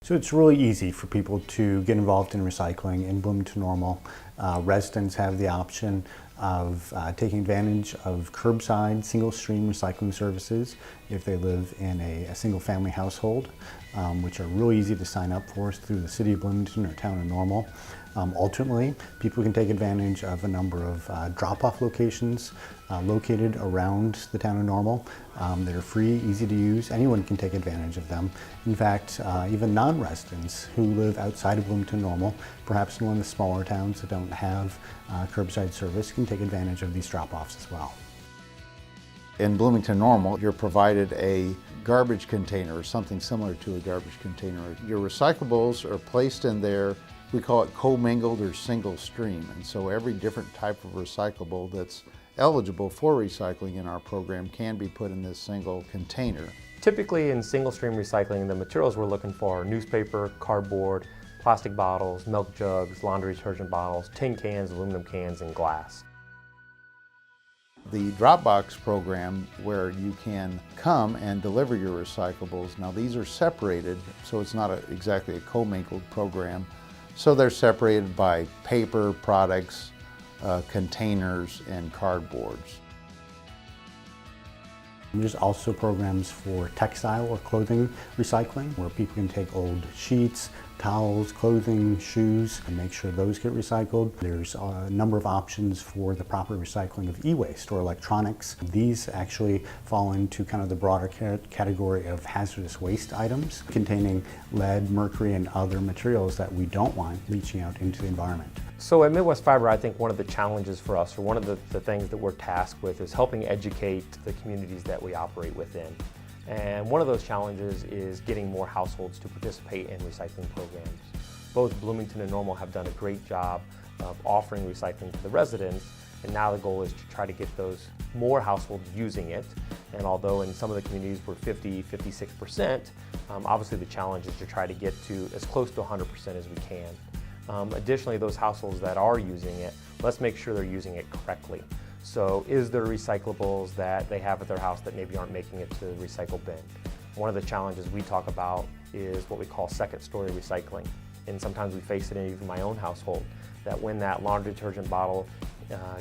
So it's really easy for people to get involved in recycling in Bloomington-Normal. Residents have the option of taking advantage of curbside single-stream recycling services if they live in a single-family household, which are really easy to sign up for through the City of Bloomington or Town of Normal. Ultimately, people can take advantage of a number of drop-off locations located around the Town of Normal. They're free, easy to use. Anyone can take advantage of them. In fact, even non-residents who live outside of Bloomington-Normal, perhaps in one of the smaller towns that don't have curbside service, can take advantage of these drop-offs as well. In Bloomington-Normal, you're provided a garbage container or something similar to a garbage container. Your recyclables are placed in there. We call it commingled or single stream, and so every different type of recyclable that's eligible for recycling in our program can be put in this single container. Typically in single stream recycling, the materials we're looking for are newspaper, cardboard, plastic bottles, milk jugs, laundry detergent bottles, tin cans, aluminum cans, and glass. The Dropbox program, where you can come and deliver your recyclables, now these are separated, so it's not exactly a commingled program. So they're separated by paper products, containers, and cardboards. There's also programs for textile or clothing recycling, where people can take old sheets, towels, clothing, shoes, and make sure those get recycled. There's a number of options for the proper recycling of e-waste or electronics. These actually fall into kind of the broader category of hazardous waste items containing lead, mercury, and other materials that we don't want leaching out into the environment. So at Midwest Fiber, I think one of the challenges for us, or one of the things that we're tasked with, is helping educate the communities that we operate within. And one of those challenges is getting more households to participate in recycling programs. Both Bloomington and Normal have done a great job of offering recycling to the residents, and now the goal is to try to get those more households using it. And although in some of the communities we're 56%, obviously the challenge is to try to get to as close to 100% as we can. Additionally, those households that are using it, let's make sure they're using it correctly. So is there recyclables that they have at their house that maybe aren't making it to the recycle bin? One of the challenges we talk about is what we call second story recycling. And sometimes we face it in even my own household, that when that laundry detergent bottle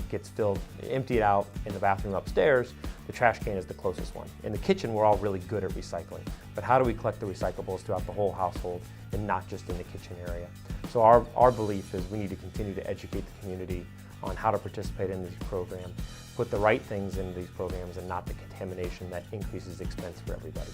gets filled, emptied out in the bathroom upstairs, the trash can is the closest one. In the kitchen, we're all really good at recycling. But how do we collect the recyclables throughout the whole household and not just in the kitchen area? So our belief is we need to continue to educate the community on how to participate in these programs, put the right things in these programs and not the contamination that increases expense for everybody.